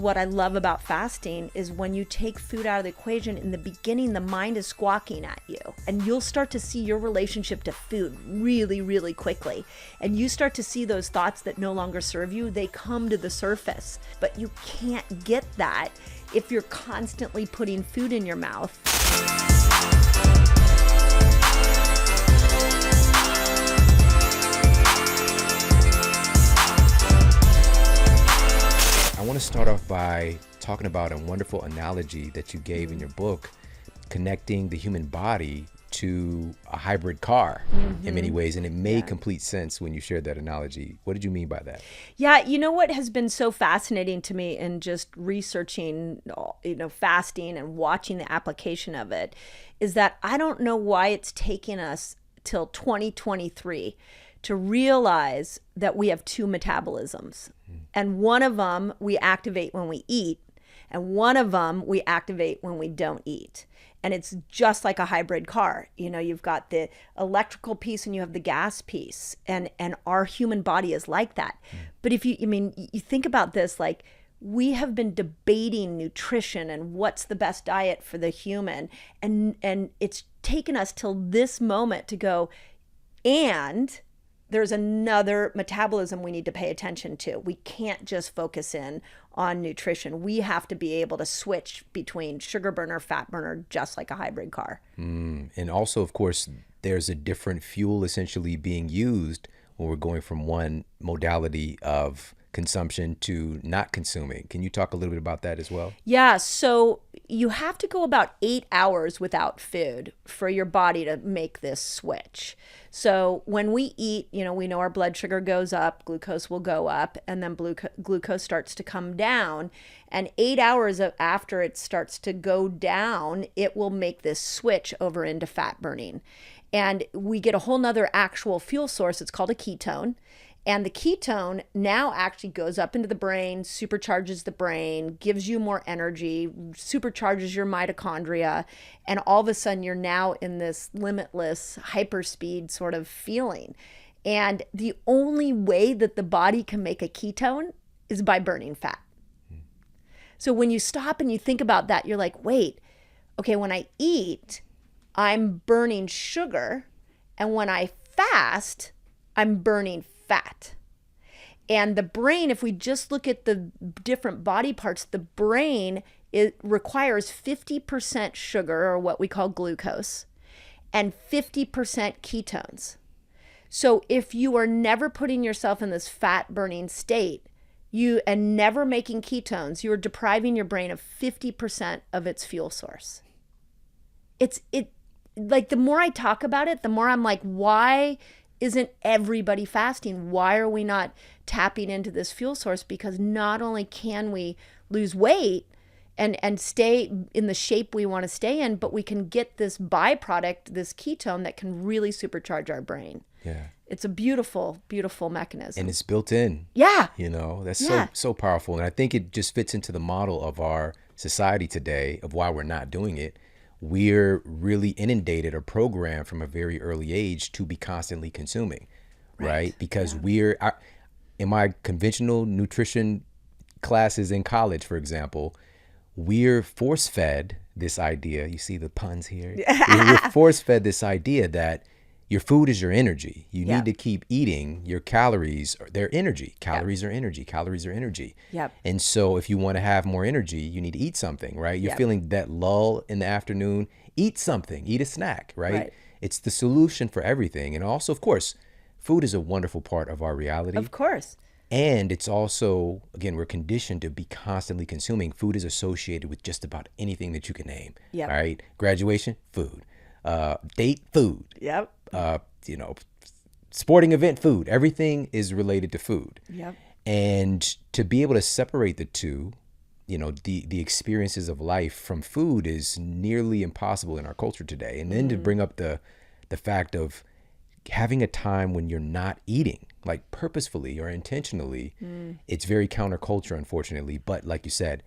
What I love about fasting is when you take food out of the equation, in the beginning, the mind is squawking at you, and you'll start to see your relationship to food really, really quickly. And you start to see those thoughts that no longer serve you, they come to the surface. But you can't get that if you're constantly putting food in your mouth. I want to start off by talking about a wonderful analogy that you gave in your book, connecting the human body to a hybrid car in many ways. And it made complete sense when you shared that analogy. What did you mean by that? Yeah, you know what has been so fascinating to me in just researching, fasting and watching the application of it is that I don't know why it's taken us till 2023 to realize that we have two metabolisms. And one of them we activate when we eat, and one of them we activate when we don't eat. And it's just like a hybrid car. You know, you've got the electrical piece and you have the gas piece, and our human body is like that. But if you think about this, like, we have been debating nutrition and what's the best diet for the human, and it's taken us till this moment to go, and there's another metabolism we need to pay attention to. We can't just focus in on nutrition. We have to be able to switch between sugar burner, fat burner, just like a hybrid car. And also, of course, there's a different fuel essentially being used when we're going from one modality of consumption to not consuming. Can you talk a little bit about that as well? Yeah, so you have to go about 8 hours without food for your body to make this switch. So when we eat, we know our blood sugar goes up, glucose will go up, and then glucose starts to come down. And 8 hours after it starts to go down, it will make this switch over into fat burning. And we get a whole nother actual fuel source. It's called a ketone. And the ketone now actually goes up into the brain, supercharges the brain, gives you more energy, supercharges your mitochondria, and all of a sudden you're now in this limitless hyperspeed sort of feeling. And the only way that the body can make a ketone is by burning fat. So when you stop and you think about that, you're like, wait, okay, when I eat, I'm burning sugar, and when I fast, I'm burning fat. And the brain, if we just look at the different body parts, the brain, it requires 50% sugar, or what we call glucose, and 50% ketones. So if you are never putting yourself in this fat burning state, and never making ketones, you are depriving your brain of 50% of its fuel source. Like, the more I talk about it, the more I'm like, why isn't everybody fasting? Why are we not tapping into this fuel source? Because not only can we lose weight and stay in the shape we want to stay in, but we can get this byproduct, this ketone, that can really supercharge our brain. Yeah. It's a beautiful, beautiful mechanism. And it's built in. Yeah. That's so powerful. And I think it just fits into the model of our society today of why we're not doing it. We're really inundated or programmed from a very early age to be constantly consuming, right? Because in my conventional nutrition classes in college, for example, we're force-fed this idea. You see the puns here? We're force-fed this idea that your food is your energy. You need to keep eating your calories. They're energy. Calories are energy. Calories are energy. Yep. And so if you want to have more energy, you need to eat something, right? You're feeling that lull in the afternoon, eat something, eat a snack, right? It's the solution for everything. And also, of course, food is a wonderful part of our reality. Of course. And it's also, again, we're conditioned to be constantly consuming. Food is associated with just about anything that you can name, right? Graduation, food. Date, food. Yep. Sporting event, food. Everything is related to food. Yep. And to be able to separate the two, the experiences of life from food is nearly impossible in our culture today. And then to bring up the fact of having a time when you're not eating, like purposefully or intentionally, it's very counterculture, unfortunately. But like you said,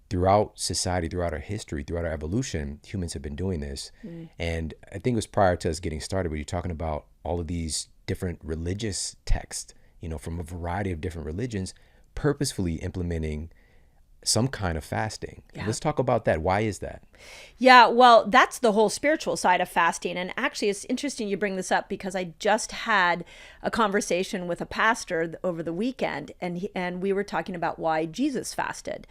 throughout society, throughout our history, throughout our evolution, humans have been doing this. And I think it was prior to us getting started, where you're talking about all of these different religious texts, from a variety of different religions, purposefully implementing some kind of fasting. Yeah. Let's talk about that. Why is that? Yeah, well, that's the whole spiritual side of fasting. And actually, it's interesting you bring this up because I just had a conversation with a pastor over the weekend, and we were talking about why Jesus fasted.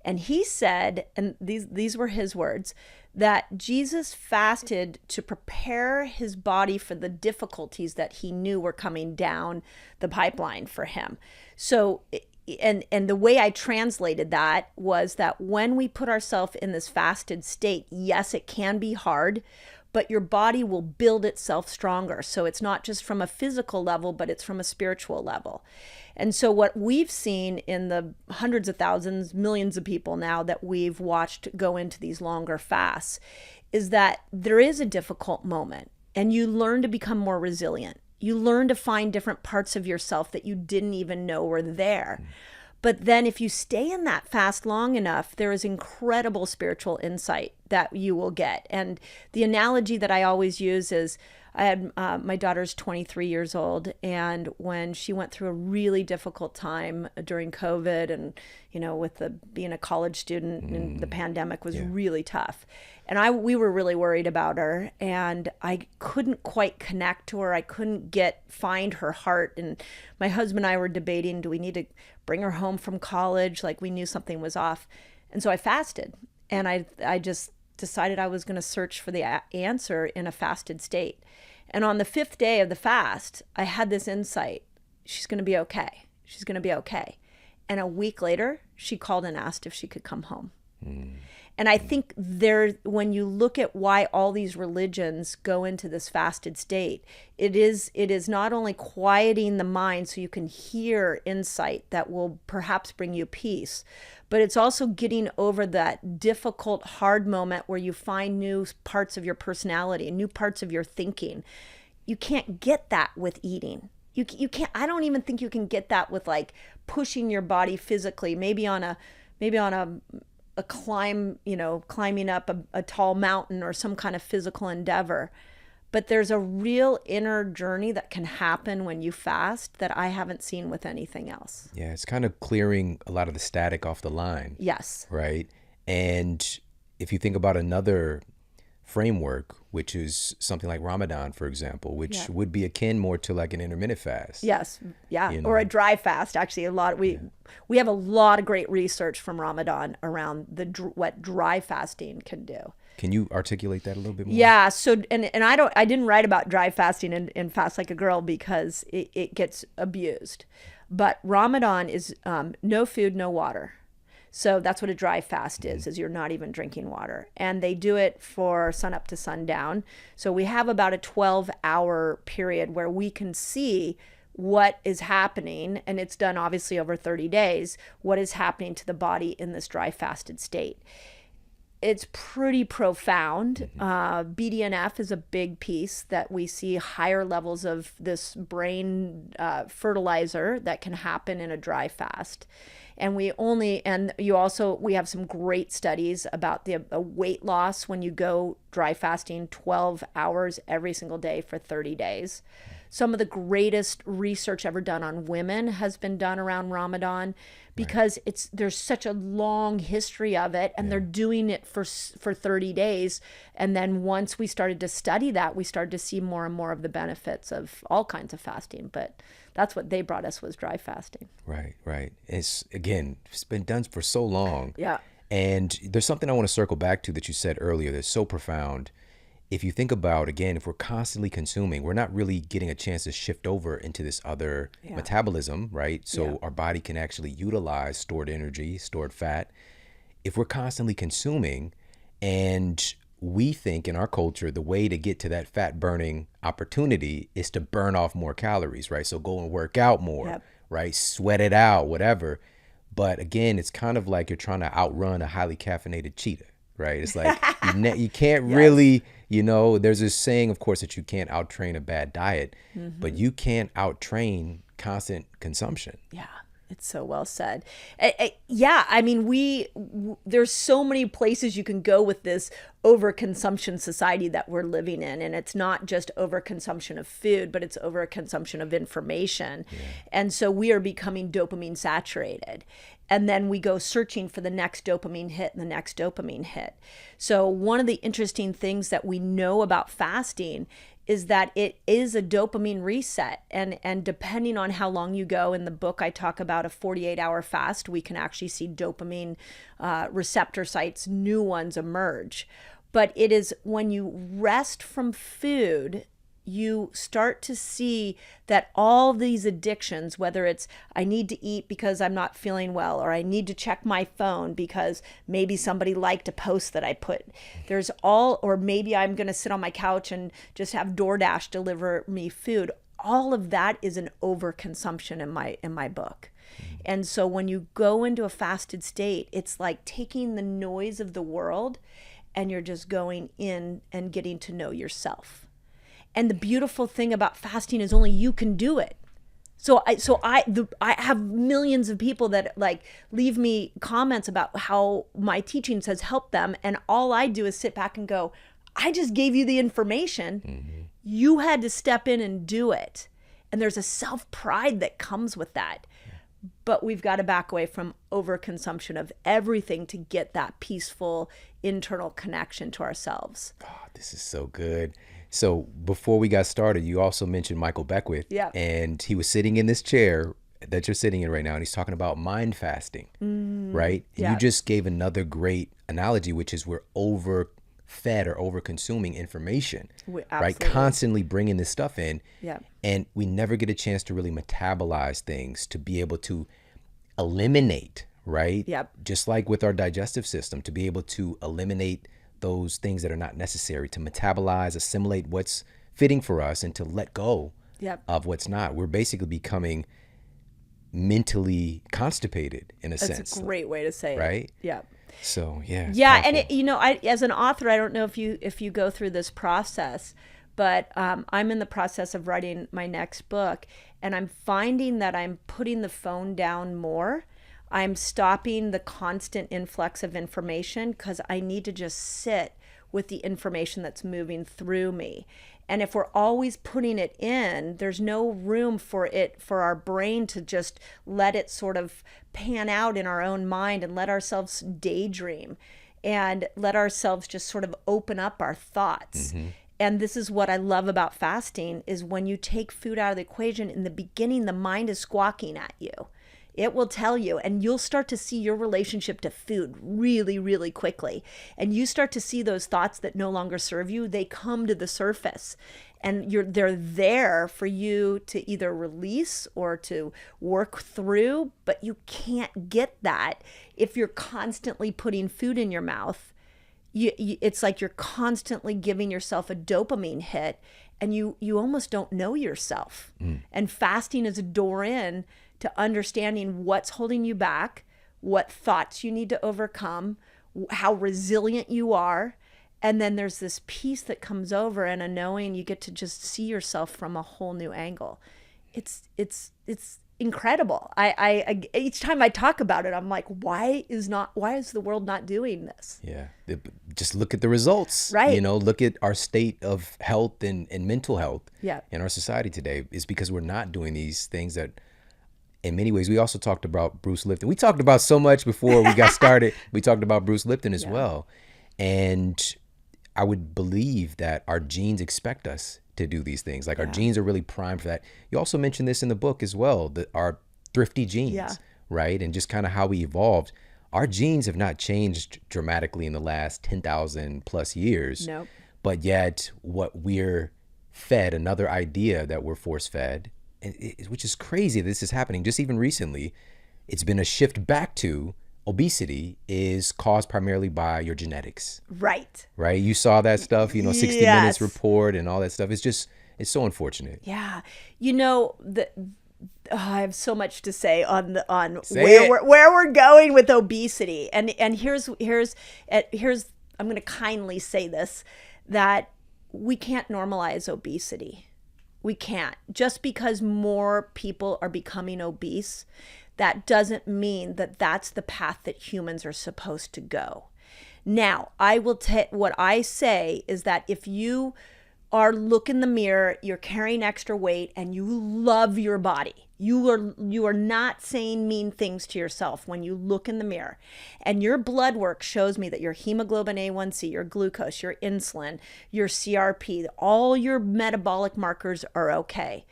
And he said, and these were his words, that Jesus fasted to prepare his body for the difficulties that he knew were coming down the pipeline for him. So, and the way I translated that was that when we put ourselves in this fasted state, yes, it can be hard, but your body will build itself stronger. So it's not just from a physical level, but it's from a spiritual level. And so what we've seen in the hundreds of thousands, millions of people now that we've watched go into these longer fasts is that there is a difficult moment and you learn to become more resilient. You learn to find different parts of yourself that you didn't even know were there. But then if you stay in that fast long enough, there is incredible spiritual insight that you will get. And the analogy that I always use is I had my daughter's 23 years old, and when she went through a really difficult time during COVID and, with being a college student and the pandemic was really tough. And we were really worried about her, and I couldn't quite connect to her. I couldn't find her heart. And my husband and I were debating, do we need to bring her home from college? Like, we knew something was off. And so I fasted, and I just decided I was going to search for the answer in a fasted state. And on the 5th day of the fast, I had this insight. She's going to be okay. She's going to be okay. And a week later, she called and asked if she could come home. And I think when you look at why all these religions go into this fasted state, it is not only quieting the mind so you can hear insight that will perhaps bring you peace, but it's also getting over that difficult, hard moment where you find new parts of your personality and new parts of your thinking. You can't get that with eating. You can't. I don't even think you can get that with like pushing your body physically. Maybe on a climbing up a tall mountain or some kind of physical endeavor. But there's a real inner journey that can happen when you fast that I haven't seen with anything else. Yeah, it's kind of clearing a lot of the static off the line. Yes. Right? And if you think about another framework, which is something like Ramadan, for example, which would be akin more to like an intermittent fast. Yes. Yeah. Or a dry fast. Actually, we have a lot of great research from Ramadan around what dry fasting can do. Can you articulate that a little bit more? Yeah. So, and I didn't write about dry fasting in Fast Like a Girl because it gets abused. But Ramadan is no food, no water. So that's what a dry fast is you're not even drinking water. And they do it for sun up to sundown. So we have about a 12-hour period where we can see what is happening, and it's done obviously over 30 days, what is happening to the body in this dry fasted state. It's pretty profound. BDNF is a big piece that we see higher levels of this brain fertilizer that can happen in a dry fast. And we have some great studies about the weight loss when you go dry fasting 12 hours every single day for 30 days. Some of the greatest research ever done on women has been done around Ramadan because there's such a long history of it, and they're doing it for 30 days. And then once we started to study that, we started to see more and more of the benefits of all kinds of fasting. But that's what they brought us, was dry fasting. Right. It's been done for so long. Yeah. And there's something I want to circle back to that you said earlier that's so profound. If you think about, again, if we're constantly consuming, we're not really getting a chance to shift over into this other metabolism, right? So our body can actually utilize stored energy, stored fat. If we're constantly consuming, and we think in our culture, the way to get to that fat burning opportunity is to burn off more calories, right? So go and work out more, right? Sweat it out, whatever. But again, it's kind of like you're trying to outrun a highly caffeinated cheetah, right? It's like you can't really, there's this saying, of course, that you can't outtrain a bad diet, but you can't outtrain constant consumption. Yeah. It's so well said. Yeah, I mean, there's so many places you can go with this overconsumption society that we're living in. And it's not just overconsumption of food, but it's overconsumption of information. Yeah. And so we are becoming dopamine saturated. And then we go searching for the next dopamine hit and the next dopamine hit. So one of the interesting things that we know about fasting is that it is a dopamine reset. And depending on how long you go, in the book I talk about a 48-hour fast, we can actually see dopamine receptor sites, new ones emerge. But it is when you rest from food, you start to see that all these addictions, whether it's I need to eat because I'm not feeling well, or I need to check my phone because maybe somebody liked a post that I put, or maybe I'm going to sit on my couch and just have DoorDash deliver me food. All of that is an overconsumption in my book. And so when you go into a fasted state, it's like taking the noise of the world and you're just going in and getting to know yourself. And the beautiful thing about fasting is only you can do it. So I have millions of people that like leave me comments about how my teachings has helped them. And all I do is sit back and go, I just gave you the information. Mm-hmm. You had to step in and do it. And there's a self-pride that comes with that. But we've got to back away from overconsumption of everything to get that peaceful internal connection to ourselves. Oh, this is so good. So before we got started, you also mentioned Michael Beckwith. Yeah. And he was sitting in this chair that you're sitting in right now, and he's talking about mind fasting, right? And you just gave another great analogy, which is we're overfed or over-consuming information, right? Constantly bringing this stuff in. Yeah. And we never get a chance to really metabolize things, to be able to eliminate, right? Yep. Just like with our digestive system, to be able to eliminate those things that are not necessary, to metabolize, assimilate what's fitting for us, and to let go of what's not. We're basically becoming mentally constipated in a sense. That's a great way to say it. Right? Yeah. So, yeah. Yeah. And as an author, I don't know if you go through this process, but I'm in the process of writing my next book, and I'm finding that I'm putting the phone down more. I'm stopping the constant influx of information because I need to just sit with the information that's moving through me. And if we're always putting it in, there's no room for our brain to just let it sort of pan out in our own mind and let ourselves daydream and let ourselves just sort of open up our thoughts. Mm-hmm. And this is what I love about fasting, is when you take food out of the equation, in the beginning, the mind is squawking at you. It will tell you, and you'll start to see your relationship to food really, really quickly. And you start to see those thoughts that no longer serve you, they come to the surface. And they're there for you to either release or to work through, but you can't get that if you're constantly putting food in your mouth. It's like you're constantly giving yourself a dopamine hit, and you almost don't know yourself. And fasting is a door in to understanding what's holding you back, what thoughts you need to overcome, how resilient you are. And then there's this peace that comes over, and a knowing you get to just see yourself from a whole new angle. It's incredible. I each time I talk about it, I'm like, why is the world not doing this? Yeah. Just look at the results. Right. Look at our state of health and mental health in our society today. Is because we're not doing these things that, in many ways, we also talked about Bruce Lipton. We talked about so much before we got started. We talked about Bruce Lipton as well. And I would believe that our genes expect us to do these things. Like our genes are really primed for that. You also mentioned this in the book as well, that our thrifty genes, right? And just kind of how we evolved. Our genes have not changed dramatically in the last 10,000 plus years. Nope. But yet what we're fed, another idea that we're force fed, which is crazy. This is happening just even recently. It's been a shift back to obesity is caused primarily by your genetics. Right. Right. You saw that stuff, 60 Minutes report and all that stuff. It's so unfortunate. Yeah. I have so much to say on where we're going with obesity. And here's I'm going to kindly say this, that we can't normalize obesity. We can't. Just because more people are becoming obese, that doesn't mean that that's the path that humans are supposed to go. Now, I will what I say is that if you look in the mirror, you're carrying extra weight and you love your body, you are not saying mean things to yourself when you look in the mirror, and your blood work shows me that your hemoglobin A1C, your glucose, your insulin, your CRP, all your metabolic markers are okay,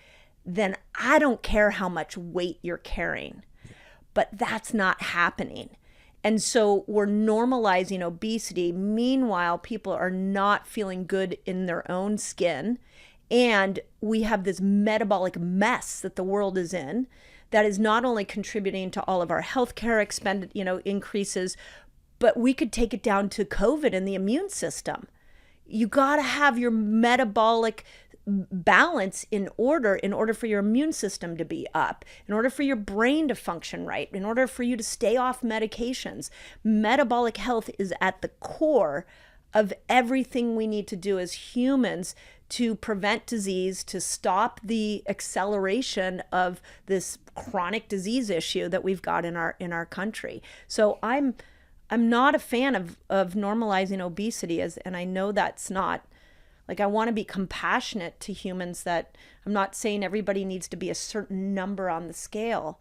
then I don't care how much weight you're carrying. But that's not happening. And so we're normalizing obesity. Meanwhile, people are not feeling good in their own skin. And we have this metabolic mess that the world is in that is not only contributing to all of our healthcare increases, but we could take it down to COVID and the immune system. You got to have your metabolic balance in order for your immune system to be up, in order for your brain to function right, in order for you to stay off medications. Metabolic health is at the core of everything we need to do as humans to prevent disease, to stop the acceleration of this chronic disease issue that we've got in our country. So I'm not a fan of normalizing obesity, and I know that's not, like, I want to be compassionate to humans, that I'm not saying everybody needs to be a certain number on the scale,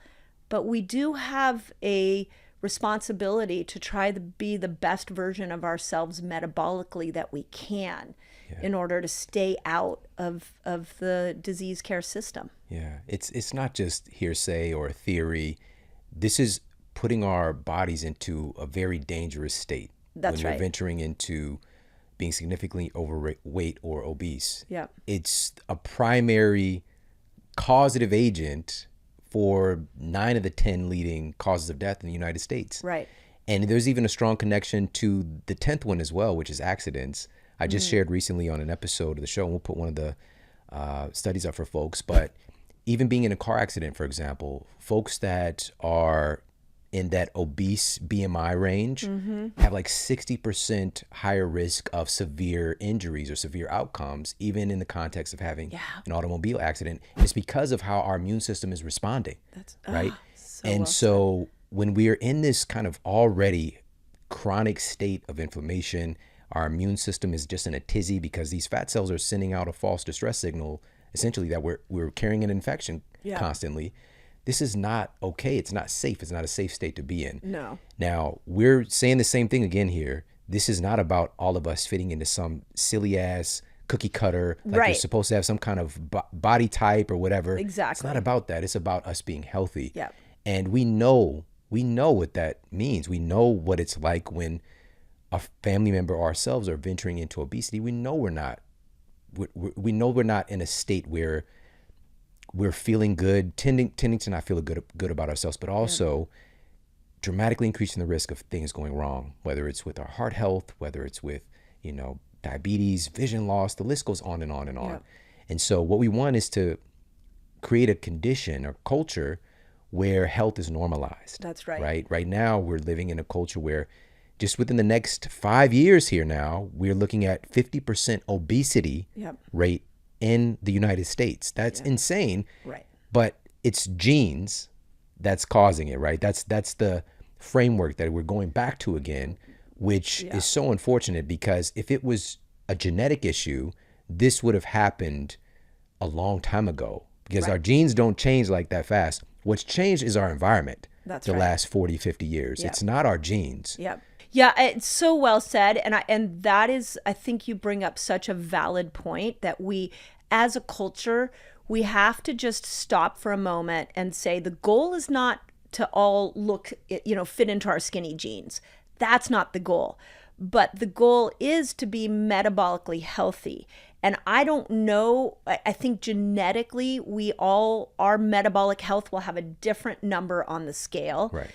but we do have a responsibility to try to be the best version of ourselves metabolically that we can, in order to stay out of the disease care system. Yeah, it's not just hearsay or theory. This is putting our bodies into a very dangerous state. That's when right. You're venturing into being significantly overweight or obese. Yeah. It's a primary causative agent for 9 of the 10 leading causes of death in the United States. Right. And there's even a strong connection to the 10th one as well, which is accidents. I just shared recently on an episode of the show, and we'll put one of the studies up for folks, but even being in a car accident, for example, folks that are in that obese BMI range have like 60% higher risk of severe injuries or severe outcomes, even in the context of having an automobile accident. And it's because of how our immune system is responding, right? So when we are in this kind of already chronic state of inflammation, our immune system is just in a tizzy because these fat cells are sending out a false distress signal, essentially, that we're carrying an infection constantly. This is not okay. It's not safe. It's not a safe state to be in. No. Now, we're saying the same thing again here. This is not about all of us fitting into some silly ass cookie cutter, like you're supposed to have some kind of body type or whatever. Exactly. It's not about that. It's about us being healthy. Yeah. And we know what that means. We know what it's like when a family member or ourselves are venturing into obesity. We know we're not in a state where we're feeling good, tending to not feel good about ourselves, but also dramatically increasing the risk of things going wrong, whether it's with our heart health, whether it's with, diabetes, vision loss, the list goes on and on and on. And so what we want is to create a condition or culture where health is normalized. That's right. Right? Right now, we're living in a culture where just within the next 5 years here now, we're looking at 50% obesity rate in the United States. That's insane. Right. But it's genes that's causing it, right? That's the framework that we're going back to again, which is so unfortunate, because if it was a genetic issue, this would have happened a long time ago, because our genes don't change like that fast. What's changed is our environment. That's the last 40, 50 years. It's not our genes. Yeah, it's so well said. And that is, I think you bring up such a valid point, that we, as a culture, we have to just stop for a moment and say the goal is not to all look, fit into our skinny jeans. That's not the goal. But the goal is to be metabolically healthy. And I don't know, I think genetically our metabolic health will have a different number on the scale. Right.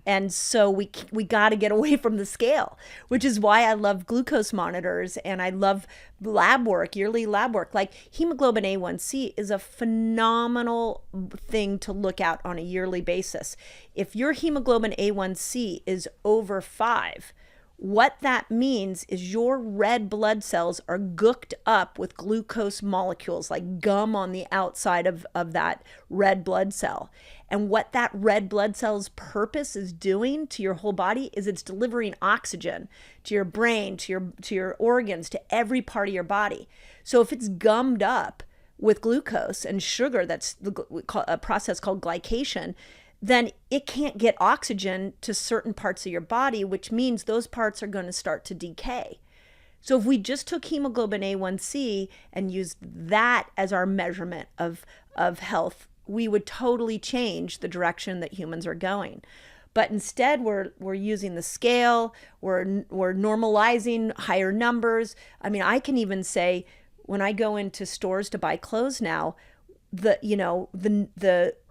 And so we got to get away from the scale, which is why I love glucose monitors and I love lab work, yearly lab work. Like hemoglobin A1C is a phenomenal thing to look at on a yearly basis. If your hemoglobin A1C is over 5, What that means is your red blood cells are gooked up with glucose molecules like gum on the outside of that red blood cell. And what that red blood cell's purpose is doing to your whole body is it's delivering oxygen to your brain, to your organs, to every part of your body. So if it's gummed up with glucose and sugar, that's a process called glycation, then it can't get oxygen to certain parts of your body, which means those parts are going to start to decay. So if we just took hemoglobin A1C and used that as our measurement of health, we would totally change the direction that humans are going. But instead, we're using the scale, we're normalizing higher numbers. I mean, I can even say when I go into stores to buy clothes now,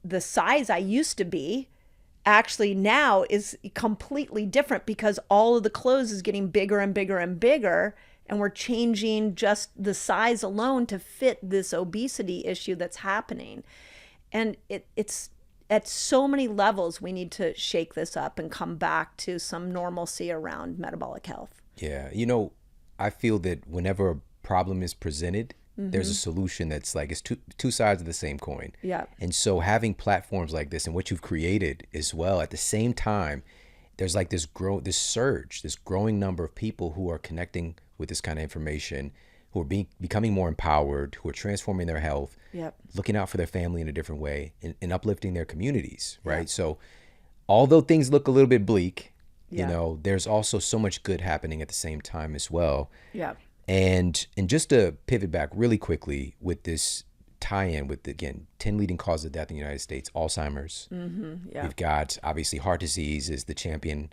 the size I used to be actually now is completely different because all of the clothes is getting bigger and bigger and bigger, and we're changing just the size alone to fit this obesity issue that's happening. And it's at so many levels we need to shake this up and come back to some normalcy around metabolic health. Yeah, I feel that whenever a problem is presented, there's a solution that's like, it's two sides of the same coin. Yeah. And so having platforms like this and what you've created as well, at the same time, there's like this growing number of people who are connecting with this kind of information, who are becoming more empowered, who are transforming their health, looking out for their family in a different way, and uplifting their communities, right? Yeah. So although things look a little bit bleak, there's also so much good happening at the same time as well. Yeah. And just to pivot back really quickly with this tie-in with, again, 10 leading causes of death in the United States, Alzheimer's. Yeah. We've got, obviously, heart disease is the champion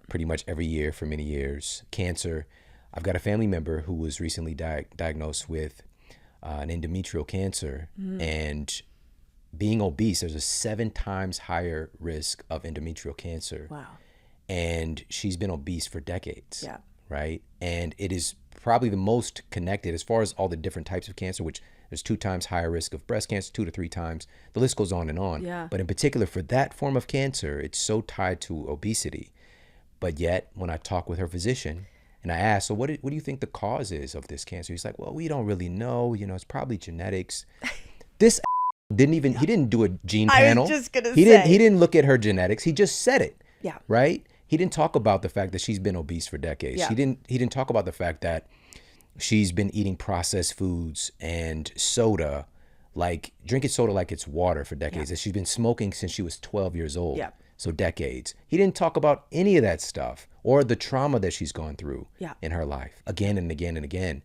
pretty much every year for many years. Cancer. I've got a family member who was recently diagnosed with an endometrial cancer. And being obese, there's a 7 times higher risk of endometrial cancer. Wow. And she's been obese for decades. Yeah. Right? And it is probably the most connected as far as all the different types of cancer, which there's 2 times higher risk of breast cancer, 2 to 3 times. The list goes on and on. Yeah. But in particular, for that form of cancer, it's so tied to obesity. But yet, when I talk with her physician and I ask, so what do you think the cause is of this cancer? He's like, well, we don't really know. It's probably genetics. This he didn't do a gene panel. I was just gonna say. He didn't look at her genetics. He just said it. Yeah. Right? He didn't talk about the fact that she's been obese for decades. Yeah. He didn't talk about the fact that she's been eating processed foods and soda, like drinking soda like it's water for decades. That she's been smoking since she was 12 years old. Yeah. So decades. He didn't talk about any of that stuff or the trauma that she's gone through in her life again and again and again.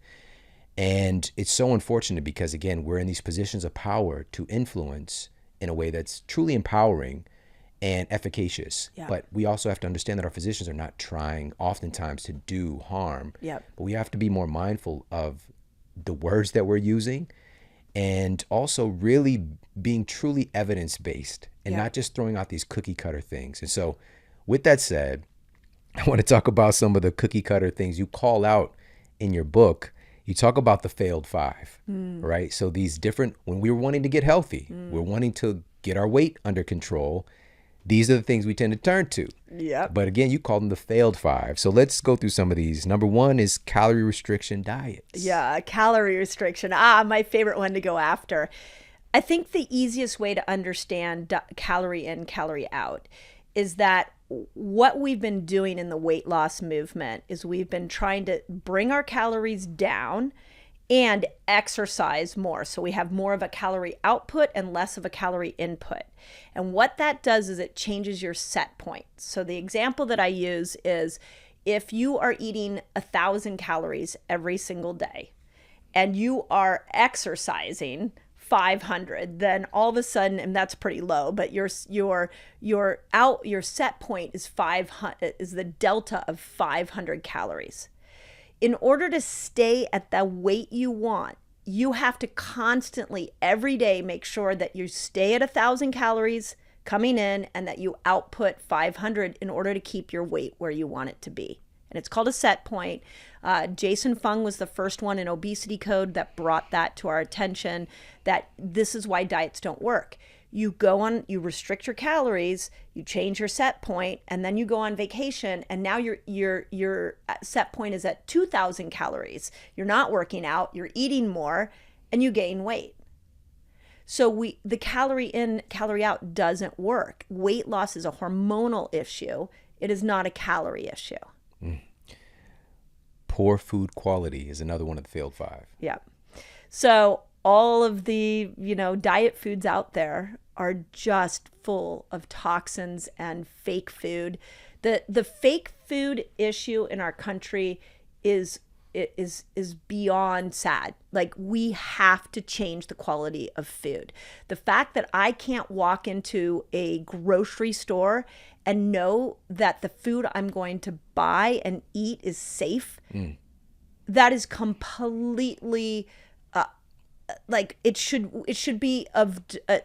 And it's so unfortunate because, again, we're in these positions of power to influence in a way that's truly empowering and efficacious. Yeah. But we also have to understand that our physicians are not trying oftentimes to do harm. Yeah. But we have to be more mindful of the words that we're using and also really being truly evidence-based and not just throwing out these cookie cutter things. And so with that said, I want to talk about some of the cookie cutter things you call out in your book. You talk about the failed 5, right? So these different, when we're wanting to get healthy, we're wanting to get our weight under control, these are the things we tend to turn to. Yeah. But again, you call them the failed 5. So let's go through some of these. Number 1 is calorie restriction diets. Yeah, calorie restriction. My favorite one to go after. I think the easiest way to understand calorie in, calorie out is that what we've been doing in the weight loss movement is we've been trying to bring our calories down and exercise more. So we have more of a calorie output and less of a calorie input. And what that does is it changes your set point. So the example that I use is if you are eating 1,000 calories every single day and you are exercising 500, then all of a sudden, and that's pretty low, but your set point is 500, is the delta of 500 calories. In order to stay at the weight you want, you have to constantly, every day, make sure that you stay at 1,000 calories coming in and that you output 500 in order to keep your weight where you want it to be. And it's called a set point. Jason Fung was the first one in Obesity Code that brought that to our attention, that this is why diets don't work. You go on, you restrict your calories, you change your set point, and then you go on vacation, and now your set point is at 2,000 calories. You're not working out, you're eating more, and you gain weight. So the calorie in, calorie out doesn't work. Weight loss is a hormonal issue. It is not a calorie issue. Poor food quality is another one of the failed 5. Yeah. So all of the, diet foods out there are just full of toxins and fake food. The fake food issue in our country is beyond sad. Like, we have to change the quality of food. The fact that I can't walk into a grocery store and know that the food I'm going to buy and eat is safe, that is completely it should be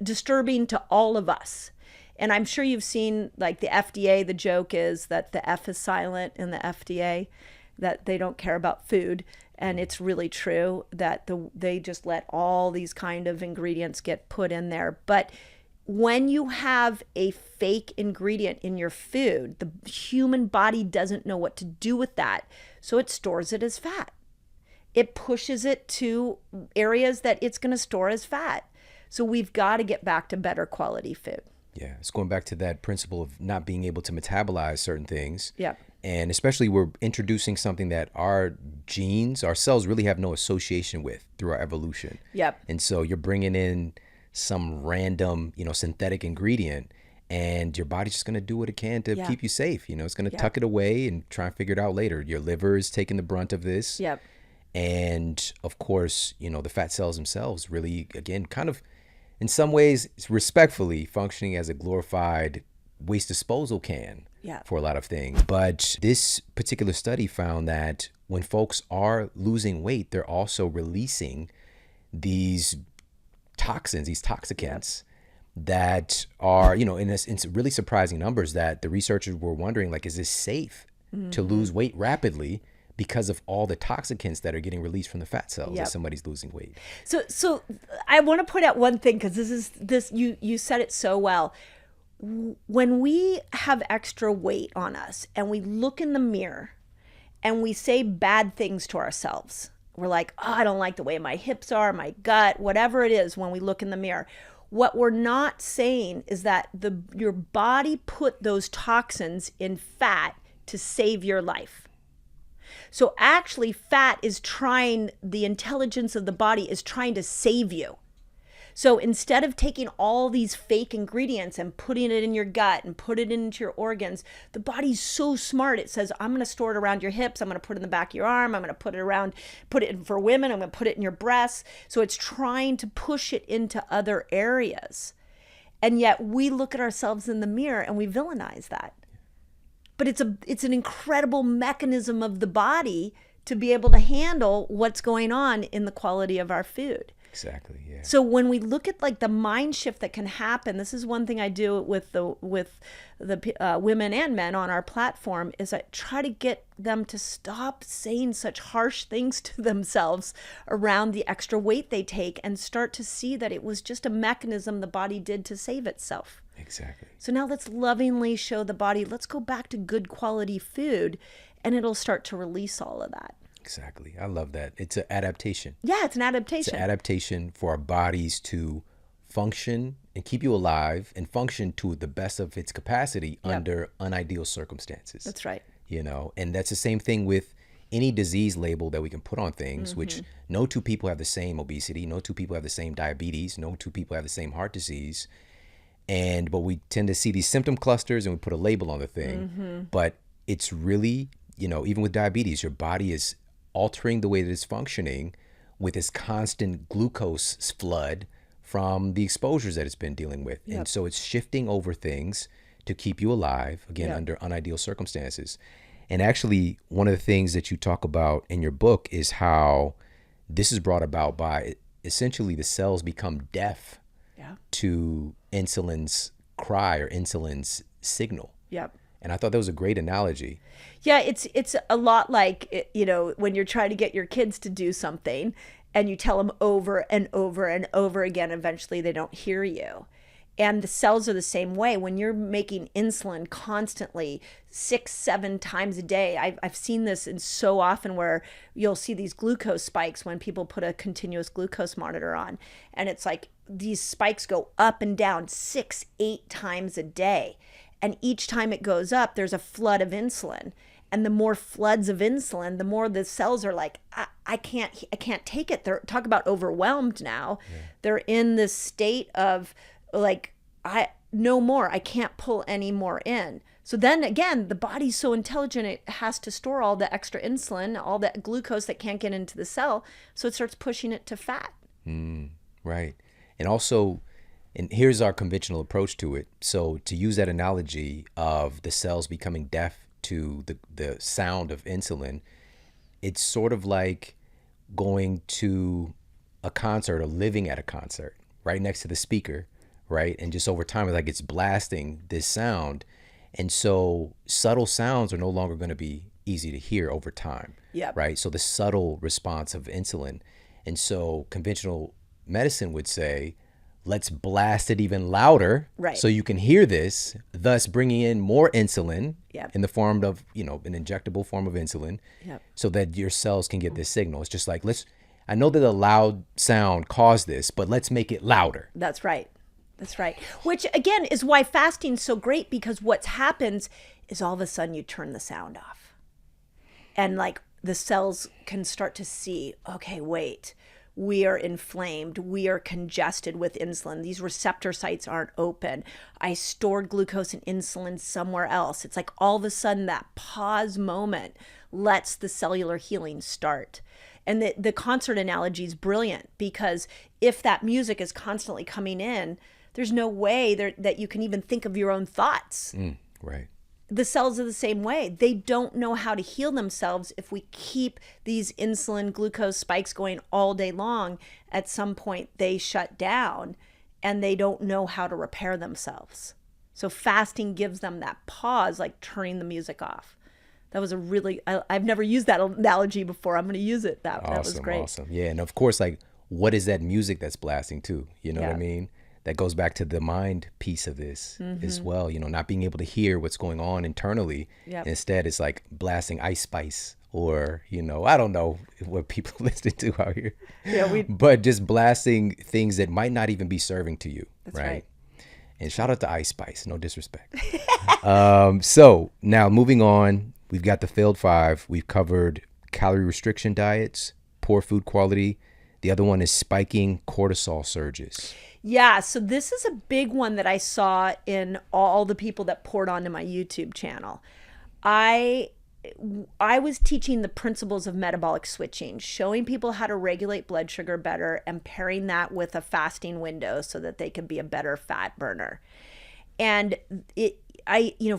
disturbing to all of us. And I'm sure you've seen, like, the FDA, the joke is that the F is silent in the FDA, that they don't care about food. And it's really true that they just let all these kind of ingredients get put in there. But when you have a fake ingredient in your food, the human body doesn't know what to do with that. So it stores it as fat. It pushes it to areas that it's going to store as fat. So we've got to get back to better quality food. Yeah, it's going back to that principle of not being able to metabolize certain things. Yeah. And especially we're introducing something that our genes, our cells really have no association with through our evolution. Yep. And so you're bringing in some random, synthetic ingredient, and your body's just going to do what it can to keep you safe. It's going to tuck it away and try and figure it out later. Your liver is taking the brunt of this. Yep. And of course, the fat cells themselves really, again, kind of in some ways respectfully functioning as a glorified waste disposal can for a lot of things. But this particular study found that when folks are losing weight, they're also releasing these toxins, these toxicants that are, in really surprising numbers, that the researchers were wondering, like, is this safe to lose weight rapidly because of all the toxicants that are getting released from the fat cells as somebody's losing weight? So I want to point out one thing, because you said it so well. When we have extra weight on us and we look in the mirror and we say bad things to ourselves, we're like, oh, I don't like the way my hips are, my gut, whatever it is, when we look in the mirror. What we're not saying is that your body put those toxins in fat to save your life. So actually, the intelligence of the body is trying to save you. So instead of taking all these fake ingredients and putting it in your gut and put it into your organs, the body's so smart. It says, I'm going to store it around your hips. I'm going to put it in the back of your arm. I'm going to put it in for women. I'm going to put it in your breasts. So it's trying to push it into other areas. And yet we look at ourselves in the mirror and we villainize that. But it's an incredible mechanism of the body to be able to handle what's going on in the quality of our food. Exactly. Yeah. So when we look at, like, the mind shift that can happen, this is one thing I do with the women and men on our platform, is I try to get them to stop saying such harsh things to themselves around the extra weight they take, and start to see that it was just a mechanism the body did to save itself. Exactly. So now let's lovingly show the body, let's go back to good quality food, and it'll start to release all of that. Exactly. I love that. It's an adaptation. Yeah, it's an adaptation. It's an adaptation for our bodies to function and keep you alive and function to the best of its capacity under unideal circumstances. That's right. And that's the same thing with any disease label that we can put on things, which no two people have the same obesity, no two people have the same diabetes, no two people have the same heart disease. But we tend to see these symptom clusters and we put a label on the thing. But it's really, even with diabetes, your body is altering the way that it's functioning with this constant glucose flood from the exposures that it's been dealing with. And so it's shifting over things to keep you alive, again, under unideal circumstances. And actually, one of the things that you talk about in your book is how this is brought about by essentially the cells become deaf to insulin's cry or insulin's signal. Yep. And I thought that was a great analogy. Yeah, it's a lot like, when you're trying to get your kids to do something and you tell them over and over and over again, eventually they don't hear you. And the cells are the same way. When you're making insulin constantly 6-7 times a day, I've seen this in so often where you'll see these glucose spikes when people put a continuous glucose monitor on. And it's like these spikes go up and down 6-8 times a day. And each time it goes up, there's a flood of insulin. And the more floods of insulin, the more the cells are like, I can't take it. They're talk about overwhelmed now. Yeah. They're in this state of like, no more. I can't pull any more in. So then again, the body's so intelligent, it has to store all the extra insulin, all that glucose that can't get into the cell. So it starts pushing it to fat. Right. And also, and here's our conventional approach to it. So to use that analogy of the cells becoming deaf to the sound of insulin, it's sort of like going to a concert or living at a concert right next to the speaker, right? And just over time, like it's blasting this sound. And so subtle sounds are no longer going to be easy to hear over time, right? So the subtle response of insulin. And so conventional medicine would say, let's blast it even louder, right, so you can hear this, thus bringing in more insulin in the form of, an injectable form of insulin, so that your cells can get this signal. It's just like, I know that a loud sound caused this, but let's make it louder. That's right. That's right. Which again is why fasting's so great, because what happens is all of a sudden you turn the sound off. And like the cells can start to see, okay, wait, we are inflamed. We are congested with insulin. These receptor sites aren't open. I stored glucose and insulin somewhere else. It's like all of a sudden that pause moment lets the cellular healing start. And the concert analogy is brilliant, because if that music is constantly coming in, there's no way that you can even think of your own thoughts. Right. The cells are the same way. They don't know how to heal themselves if we keep these insulin glucose spikes going all day long. At some point, they shut down and they don't know how to repair themselves. So fasting gives them that pause, like turning the music off. That was I've never used that analogy before. I'm going to use it. That was great. Awesome. Yeah. And of course, like, what is that music that's blasting too? You know what I mean? That goes back to the mind piece of this as well. Not being able to hear what's going on internally. Instead, it's like blasting Ice Spice or, I don't know what people listen to out here. But just blasting things that might not even be serving to you. That's right. And shout out to Ice Spice. No disrespect. So now moving on, we've got the failed 5. We've covered calorie restriction diets, poor food quality. The other one is spiking cortisol surges. Yeah, so this is a big one that I saw in all the people that poured onto my YouTube channel. I was teaching the principles of metabolic switching, showing people how to regulate blood sugar better and pairing that with a fasting window so that they can be a better fat burner. And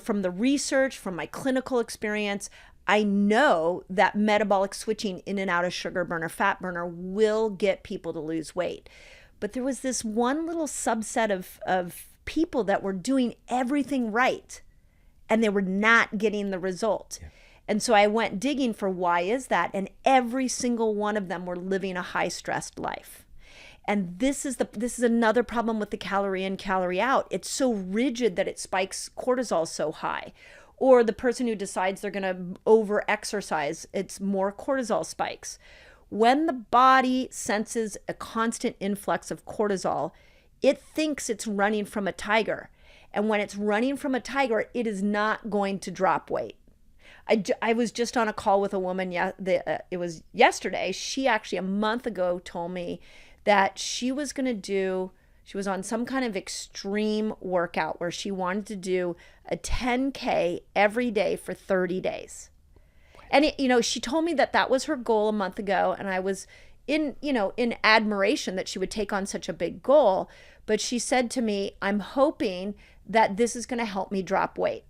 from the research, from my clinical experience, I know that metabolic switching in and out of sugar burner, fat burner will get people to lose weight. But there was this one little subset of people that were doing everything right and they were not getting the result. And so I went digging for why is that? And every single one of them were living a high stressed life. And this is another problem with the calorie in, calorie out. It's so rigid that it spikes cortisol so high. Or the person who decides they're going to over exercise, it's more cortisol spikes. When the body senses a constant influx of cortisol, it thinks it's running from a tiger. And when it's running from a tiger, it is not going to drop weight. I was just on a call with a woman, it was yesterday. She actually a month ago told me that she was on some kind of extreme workout where she wanted to do a 10K every day for 30 days. And she told me that was her goal a month ago, and I was in admiration that she would take on such a big goal. But she said to me, I'm hoping that this is going to help me drop weight.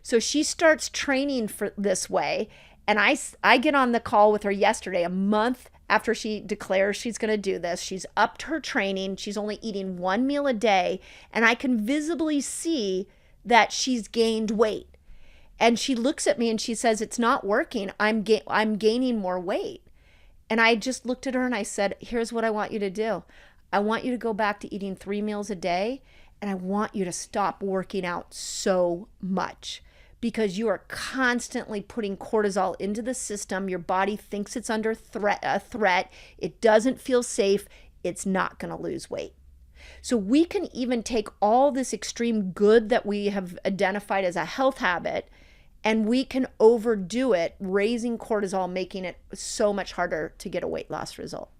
So she starts training for this way, and I get on the call with her yesterday, a month after she declares she's going to do this. She's upped her training. She's only eating 1 meal a day, and I can visibly see that she's gained weight. And she looks at me and she says, it's not working. I'm gaining more weight. And I just looked at her and I said, here's what I want you to do. I want you to go back to eating 3 meals a day, And I want you to stop working out so much, because you are constantly putting cortisol into the system. Your body thinks it's under a threat. It doesn't feel safe. It's not going to lose weight. So we can even take all this extreme good that we have identified as a health habit, and we can overdo it, raising cortisol, making it so much harder to get a weight loss result.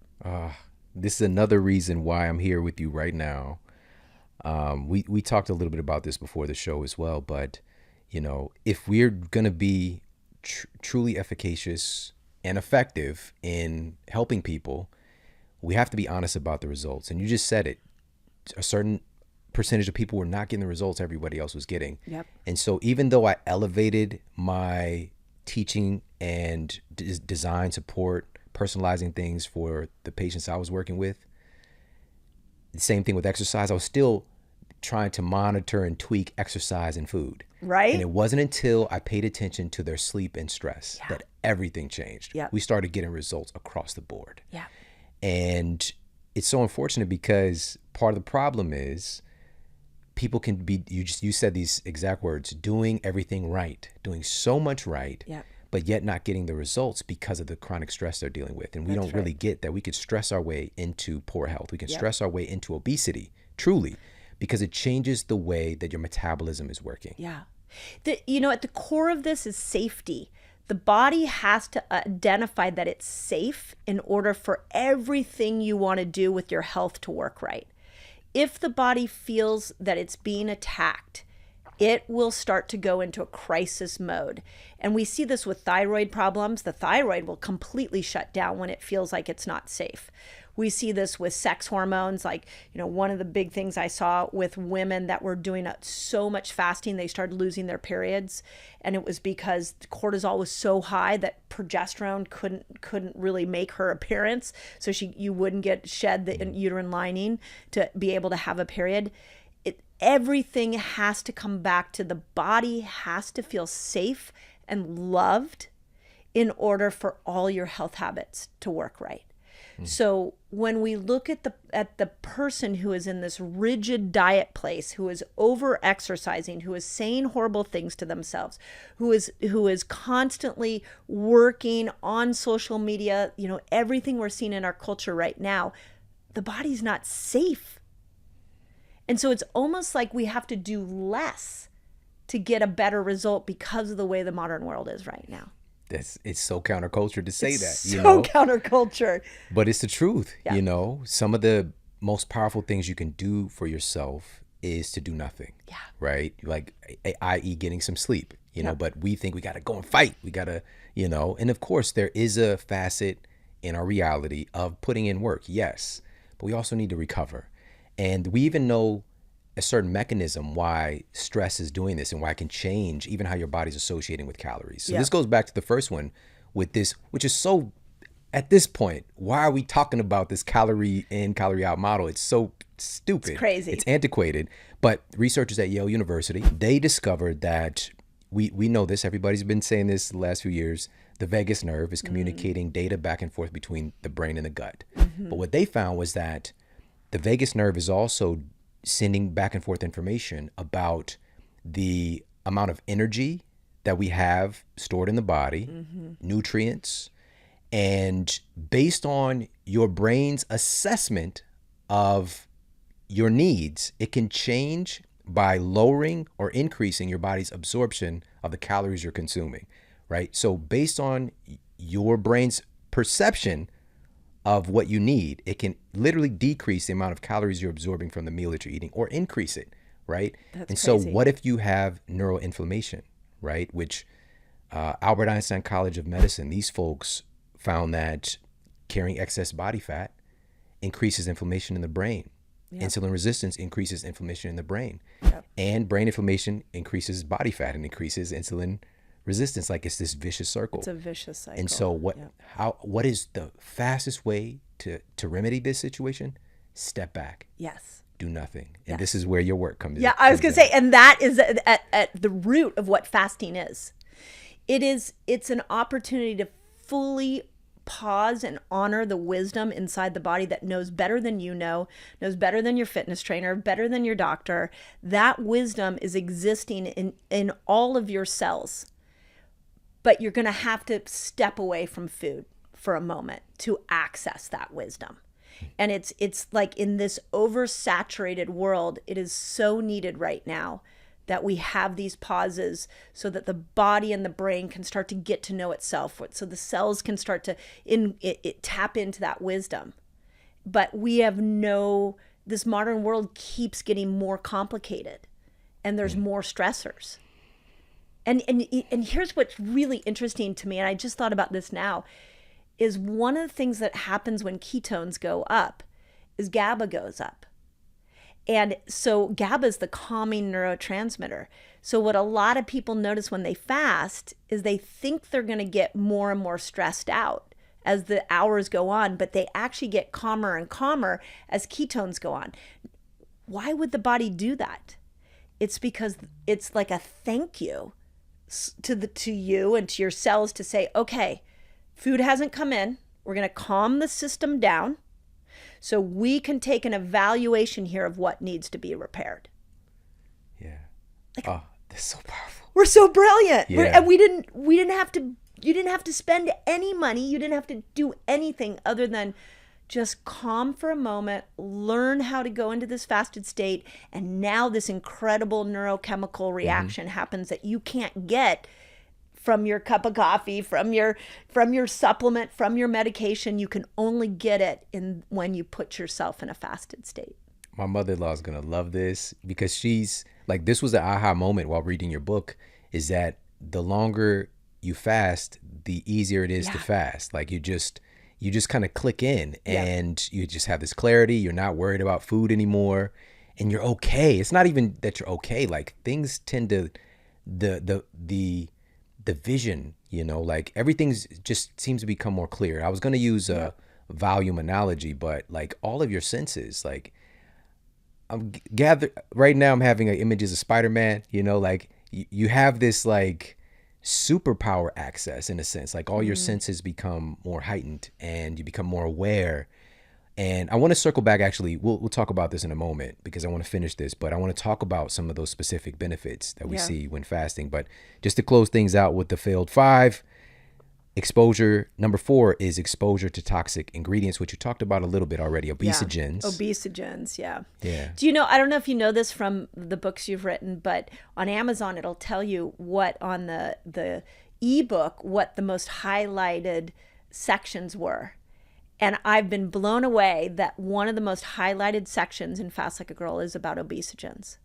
This is another reason why I'm here with you right now. We talked a little bit about this before the show as well, but if we're going to be truly efficacious and effective in helping people, we have to be honest about the results. And you just said it. A certain percentage of people were not getting the results everybody else was getting. Yep. And so even though I elevated my teaching and design support, personalizing things for the patients I was working with, the same thing with exercise, I was still trying to monitor and tweak exercise and food. Right. And it wasn't until I paid attention to their sleep and stress that everything changed. Yeah. We started getting results across the board. Yeah. And it's so unfortunate because part of the problem is people can be, you said these exact words, doing everything right, doing so much right, but yet not getting the results because of the chronic stress they're dealing with. And we don't really get that we could stress our way into poor health. We can stress our way into obesity, truly, because it changes the way that your metabolism is working. Yeah. At the core of this is safety. The body has to identify that it's safe in order for everything you want to do with your health to work right. If the body feels that it's being attacked, it will start to go into a crisis mode. And we see this with thyroid problems. The thyroid will completely shut down when it feels like it's not safe. We see this with sex hormones. Like, one of the big things I saw with women that were doing so much fasting, they started losing their periods. And it was because the cortisol was so high that progesterone couldn't really make her appearance. So you wouldn't shed the uterine lining to be able to have a period. Everything has to come back to the body has to feel safe and loved in order for all your health habits to work right. So when we look at the person who is in this rigid diet place, who is over exercising, who is saying horrible things to themselves, who is constantly working on social media, everything we're seeing in our culture right now, the body's not safe. And so it's almost like we have to do less to get a better result because of the way the modern world is right now. It's so counterculture to say that, So counterculture. But it's the truth, Yeah. Some of the most powerful things you can do for yourself is to do nothing. Yeah. Right? Like, i.e. getting some sleep, Yeah. but we think we got to go and fight. We got to, and of course there is a facet in our reality of putting in work. Yes. But we also need to recover. And we even know a certain mechanism why stress is doing this and why it can change even how your body's associating with calories. So this goes back to the first one with this, which is so, at this point, why are we talking about this calorie in, calorie out model? It's so stupid. It's crazy. It's antiquated. But researchers at Yale University, they discovered that we know this, everybody's been saying this the last few years, the vagus nerve is communicating data back and forth between the brain and the gut. But what they found was that the vagus nerve is also sending back and forth information about the amount of energy that we have stored in the body, nutrients, and based on your brain's assessment of your needs, it can change by lowering or increasing your body's absorption of the calories you're consuming, right? So based on your brain's perception of what you need, it can literally decrease the amount of calories you're absorbing from the meal that you're eating or increase it, right? That's and crazy. So what if you have neuroinflammation, right? Which Albert Einstein College of Medicine, these folks found that carrying excess body fat increases inflammation in the brain. Yep. Insulin resistance increases inflammation in the brain. Yep. And brain inflammation increases body fat and increases insulin resistance. Like, it's this vicious circle. It's a vicious cycle. And so what is the fastest way to remedy this situation? Step back. Yes. Do nothing. And this is where your work comes in. Yeah, I was going to say, and that is at the root of what fasting is. It's an opportunity to fully pause and honor the wisdom inside the body that knows better than you know, knows better than your fitness trainer, better than your doctor. That wisdom is existing in all of your cells. But you're going to have to step away from food for a moment to access that wisdom. And it's like in this oversaturated world, it is so needed right now that we have these pauses so that the body and the brain can start to get to know itself, so the cells can start to tap into that wisdom. But we have this modern world keeps getting more complicated, and there's more stressors. And here's what's really interesting to me, and I just thought about this now, is one of the things that happens when ketones go up is GABA goes up. And so GABA is the calming neurotransmitter. So what a lot of people notice when they fast is they think they're going to get more and more stressed out as the hours go on, but they actually get calmer and calmer as ketones go on. Why would the body do that? It's because it's like a thank you to you and to your cells to say, okay, food hasn't come in. We're going to calm the system down so we can take an evaluation here of what needs to be repaired. Yeah. Oh, that's so powerful. We're so brilliant. Yeah. And we didn't have to, you didn't have to spend any money. You didn't have to do anything other than just calm for a moment, learn how to go into this fasted state. And now this incredible neurochemical reaction happens that you can't get from your cup of coffee, from your supplement, from your medication. You can only get it when you put yourself in a fasted state. My mother-in-law is going to love this because she's like, this was the aha moment while reading your book, is that the longer you fast, the easier it is to fast. Like you just kind of click in and you just have this clarity. You're not worried about food anymore and you're okay. It's not even that you're okay. Like things tend to, the vision, like everything's just seems to become more clear. I was going to use a volume analogy, but like all of your senses, like right now I'm having images of Spider-Man, like you have this like superpower access in a sense, like all your senses become more heightened and you become more aware. And I want to circle back, actually, we'll talk about this in a moment because I want to finish this, but I want to talk about some of those specific benefits that we see when fasting. But just to close things out with the failed 5, exposure. Number 4 is exposure to toxic ingredients, which you talked about a little bit already, obesogens. Obesogens, yeah. Do you know, I don't know if you know this from the books you've written, but on Amazon, it'll tell you what on the ebook, what the most highlighted sections were. And I've been blown away that one of the most highlighted sections in Fast Like a Girl is about obesogens.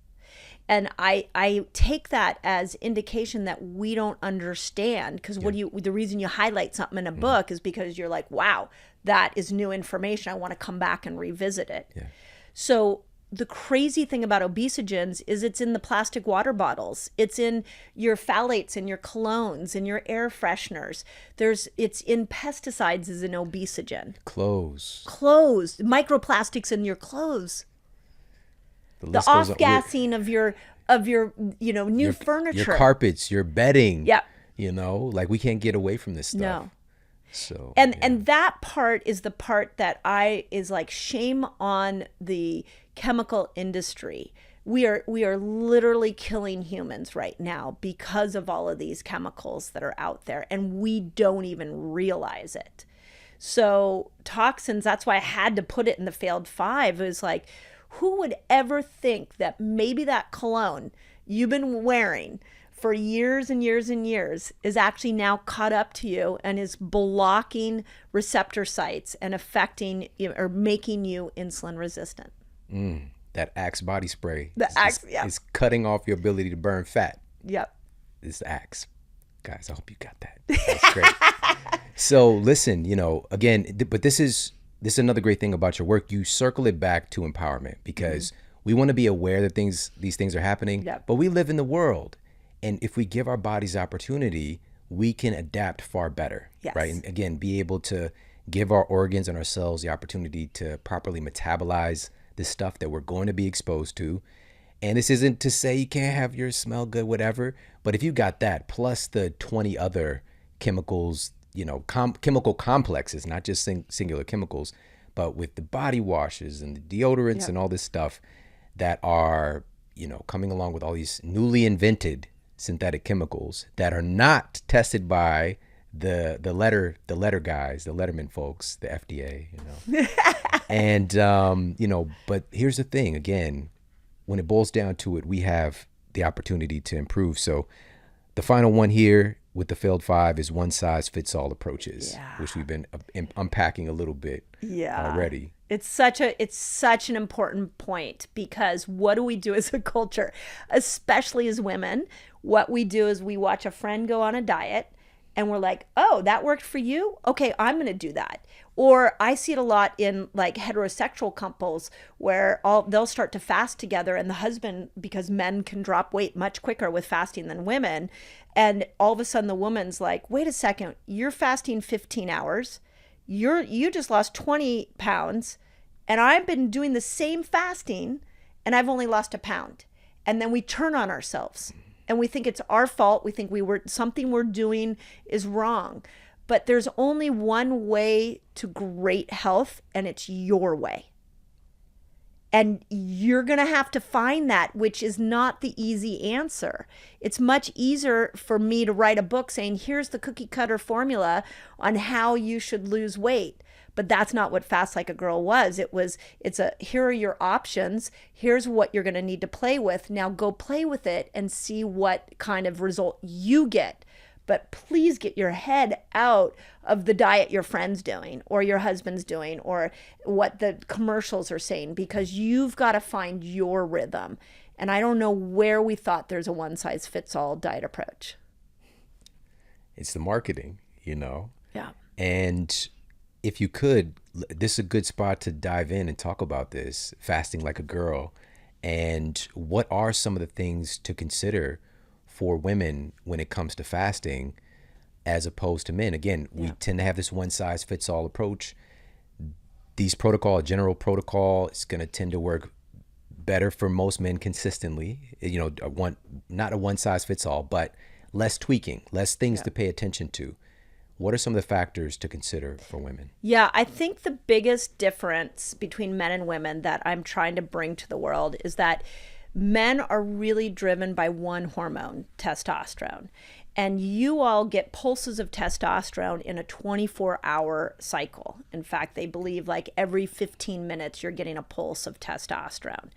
And I take that as indication that we don't understand, because the reason you highlight something in a book is because you're like, wow, that is new information. I want to come back and revisit it. Yeah. So the crazy thing about obesogens is it's in the plastic water bottles. It's in your phthalates and your colognes and your air fresheners. It's in pesticides as an obesogen. Clothes, microplastics in your clothes. The off-gassing of your new furniture. Your carpets, your bedding. Yeah. Like we can't get away from this stuff. No. So and that part is the part that is like shame on the chemical industry. We are literally killing humans right now because of all of these chemicals that are out there, and we don't even realize it. So toxins, that's why I had to put it in the failed 5. It was like, who would ever think that maybe that cologne you've been wearing for years and years and years is actually now caught up to you and is blocking receptor sites and affecting or making you insulin resistant? That Axe body spray is cutting off your ability to burn fat. Yep. It's Axe. Guys, I hope you got that. That's great. So listen, again, but this is another great thing about your work. You circle it back to empowerment because we want to be aware that these things are happening, but we live in the world. And if we give our bodies opportunity, we can adapt far better, right? And again, be able to give our organs and our cells the opportunity to properly metabolize the stuff that we're going to be exposed to. And this isn't to say you can't have your smell good, whatever, but if you got that, plus the 20 other chemicals chemical complexes, not just singular chemicals, but with the body washes and the deodorants and all this stuff that are, coming along with all these newly invented synthetic chemicals that are not tested by the letter guys, the Letterman folks, the FDA, And, but here's the thing, again, when it boils down to it, we have the opportunity to improve. So the final one here with the failed 5 is one size fits all approaches, which we've been unpacking a little bit already. It's such an important point, because what do we do as a culture, especially as women? What we do is we watch a friend go on a diet and we're like, oh, that worked for you? Okay, I'm going to do that. Or I see it a lot in like heterosexual couples where they'll start to fast together, and the husband, because men can drop weight much quicker with fasting than women, and all of a sudden the woman's like, wait a second, you're fasting 15 hours. You just lost 20 pounds, and I've been doing the same fasting and I've only lost a pound. And then we turn on ourselves and we think it's our fault. We think something we're doing is wrong. But there's only one way to great health, and it's your way. And you're going to have to find that, which is not the easy answer. It's much easier for me to write a book saying, here's the cookie cutter formula on how you should lose weight. But that's not what Fast Like a Girl was. Here are your options. Here's what you're going to need to play with. Now go play with it and see what kind of result you get. But please get your head out of the diet your friend's doing or your husband's doing or what the commercials are saying, because you've got to find your rhythm. And I don't know where we thought there's a one-size-fits-all diet approach. It's the marketing, Yeah. And if you could, this is a good spot to dive in and talk about this, fasting like a girl. And what are some of the things to consider for women when it comes to fasting as opposed to men? Again, we tend to have this one size fits all approach. General protocol is going to tend to work better for most men consistently. Not a one size fits all, but less tweaking, less things to pay attention to. What are some of the factors to consider for women? Yeah, I think the biggest difference between men and women that I'm trying to bring to the world is that men are really driven by one hormone, testosterone. And you all get pulses of testosterone in a 24-hour cycle. In fact, they believe like every 15 minutes you're getting a pulse of testosterone.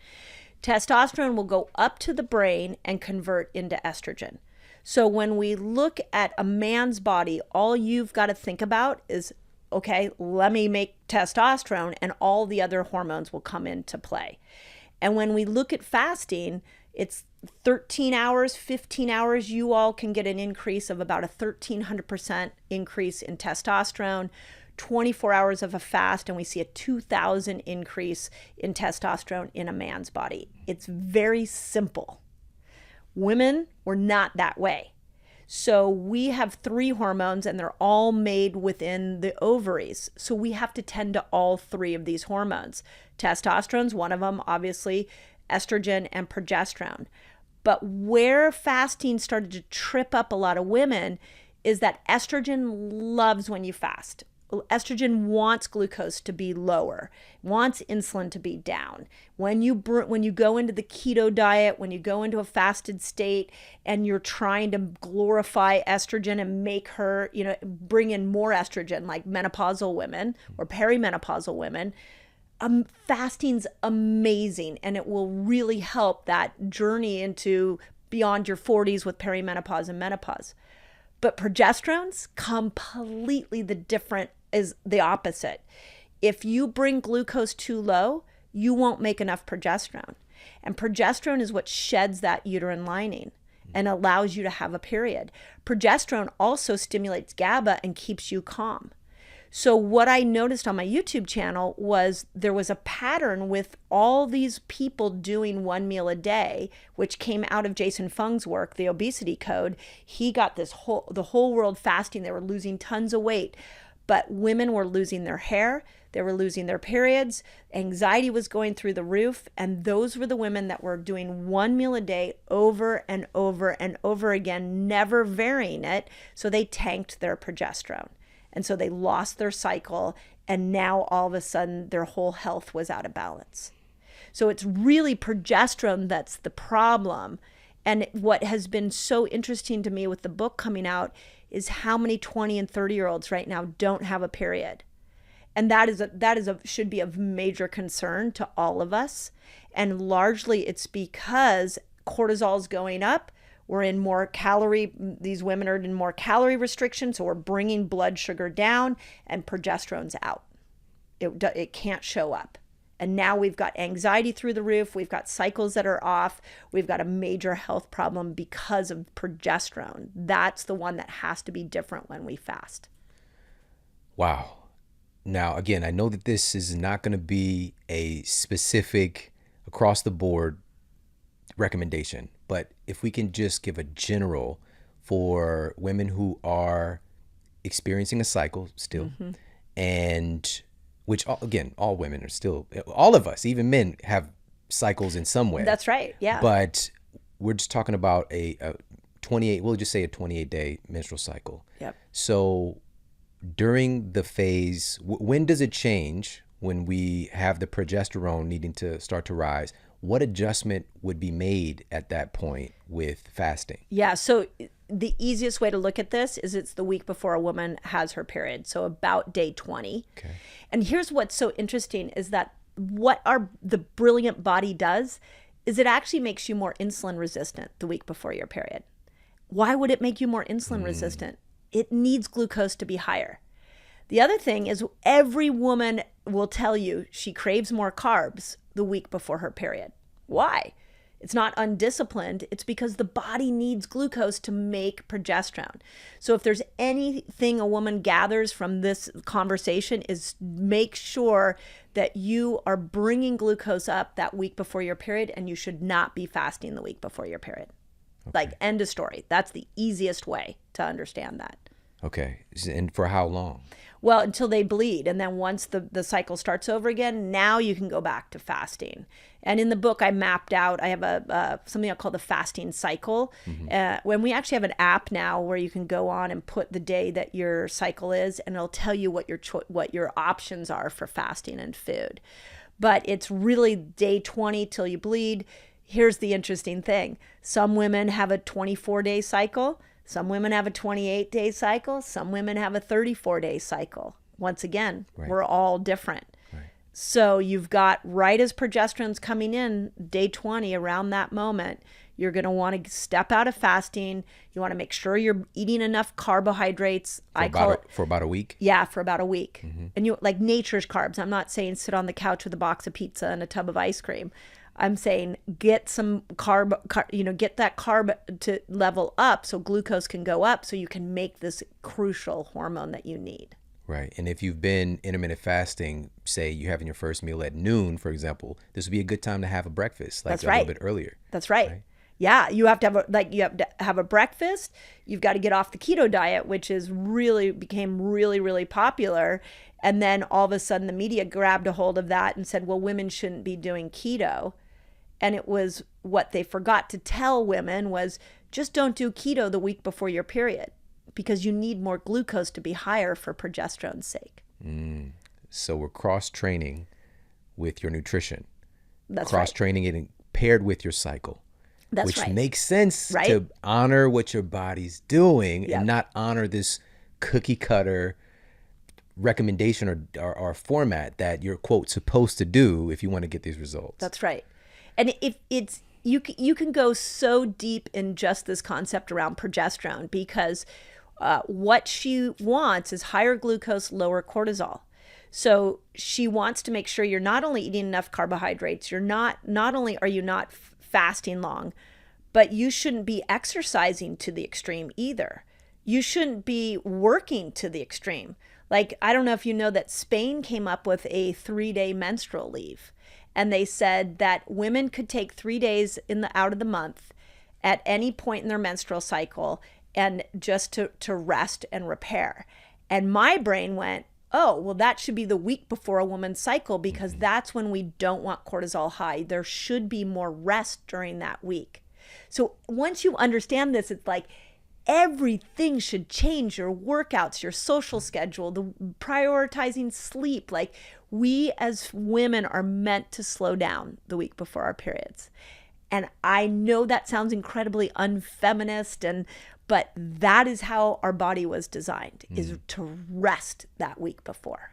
Testosterone will go up to the brain and convert into estrogen. So when we look at a man's body, all you've got to think about is, okay, let me make testosterone, and all the other hormones will come into play. And when we look at fasting, it's 13 hours, 15 hours, you all can get an increase of about a 1,300% increase in testosterone. 24 hours of a fast, and we see a 2,000 increase in testosterone in a man's body. It's very simple. Women, we're not that way. So we have 3 hormones, and they're all made within the ovaries. So we have to tend to all 3 of these hormones. Testosterone's one of them, obviously, estrogen and progesterone. But where fasting started to trip up a lot of women is that estrogen loves when you fast. Estrogen wants glucose to be lower, wants insulin to be down. When you go into the keto diet, when you go into a fasted state and you're trying to glorify estrogen and make her, bring in more estrogen, like menopausal women or perimenopausal women, fasting's amazing, and it will really help that journey into beyond your 40s with perimenopause and menopause. But progesterone's completely is the opposite. If you bring glucose too low, you won't make enough progesterone. And progesterone is what sheds that uterine lining and allows you to have a period. Progesterone also stimulates GABA and keeps you calm. So what I noticed on my YouTube channel was there was a pattern with all these people doing 1 meal a day, which came out of Jason Fung's work, the Obesity Code. He got the whole world fasting. They were losing tons of weight, but women were losing their hair. They were losing their periods. Anxiety was going through the roof. And those were the women that were doing 1 meal a day over and over and over again, never varying it. So they tanked their progesterone. And so they lost their cycle, and now all of a sudden their whole health was out of balance. So it's really progesterone that's the problem. And what has been so interesting to me with the book coming out is how many 20 and 30-year-olds right now don't have a period. And that should be of major concern to all of us. And largely it's because cortisol is going up. We're in more these women are in more calorie restriction. So we're bringing blood sugar down, and progesterone's out. It can't show up. And now we've got anxiety through the roof. We've got cycles that are off. We've got a major health problem because of progesterone. That's the one that has to be different when we fast. Wow. Now, again, I know that this is not going to be a specific across the board recommendation, but if we can just give a general for women who are experiencing a cycle still, and which, again, all women are still, all of us, even men, have cycles in some way. That's right, yeah. But we're just talking about a 28, we'll just say a 28-day menstrual cycle. Yep. So during the phase, when does it change when we have the progesterone needing to start to rise? What adjustment would be made at that point with fasting? Yeah, so the easiest way to look at this is it's the week before a woman has her period, so about day 20. Okay. And here's what's so interesting is that what the brilliant body does is it actually makes you more insulin resistant the week before your period. Why would it make you more insulin resistant? It needs glucose to be higher. The other thing is every woman will tell you she craves more carbs the week before her period. Why? It's not undisciplined. It's because the body needs glucose to make progesterone. So if there's anything a woman gathers from this conversation is make sure that you are bringing glucose up that week before your period, and you should not be fasting the week before your period. Okay. Like, end of story. That's the easiest way to understand that. Okay. And for how long? Well, until they bleed. And then once the cycle starts over again, now you can go back to fasting. And in the book, I mapped out, I have something I call the fasting cycle. When we actually have an app now where you can go on and put the day that your cycle is, and it'll tell you what your options are for fasting and food. But it's really day 20 till you bleed. Here's the interesting thing. Some women have a 24-day cycle. Some women have a 28-day cycle. Some women have a 34-day cycle. Once again, right. We're all different. Right. So you've got, right as progesterone's coming in, day 20, around that moment, you're going to want to step out of fasting. You want to make sure you're eating enough carbohydrates. For about a week? Yeah, for about a week. And you like nature's carbs. I'm not saying sit on the couch with a box of pizza and a tub of ice cream. I'm saying get some get that carb to level up so glucose can go up so you can make this crucial hormone that you need. Right. And if you've been intermittent fasting, say you're having your first meal at noon, for example, this would be a good time to have a breakfast, like a little bit earlier. That's right. Yeah, you have to have a breakfast. You've got to get off the keto diet, which became really, really popular. And then all of a sudden the media grabbed a hold of that and said, well, women shouldn't be doing keto. And it was what they forgot to tell women was just don't do keto the week before your period because you need more glucose to be higher for progesterone's sake. So we're cross-training with your nutrition. That's cross-training it paired with your cycle. That's which right. makes sense to honor what your body's doing and not honor this cookie cutter recommendation or format that you're, quote, supposed to do if you want to get these results. That's right. And if it's you can go so deep in just this concept around progesterone because what she wants is higher glucose, lower cortisol. So she wants to make sure you're not only eating enough carbohydrates, not only are you not fasting long, but you shouldn't be exercising to the extreme either. You shouldn't be working to the extreme. Like, I don't know if you know that Spain came up with a 3-day menstrual leave. And they said that women could take 3 days out of the month at any point in their menstrual cycle and just to rest and repair. And my brain went, oh, well, that should be the week before a woman's cycle because that's when we don't want cortisol high. There should be more rest during that week. So once you understand this, it's like everything should change, your workouts, your social schedule, the prioritizing sleep. Like, we as women are meant to slow down the week before our periods. And I know that sounds incredibly unfeminist, but that is how our body was designed, is to rest that week before.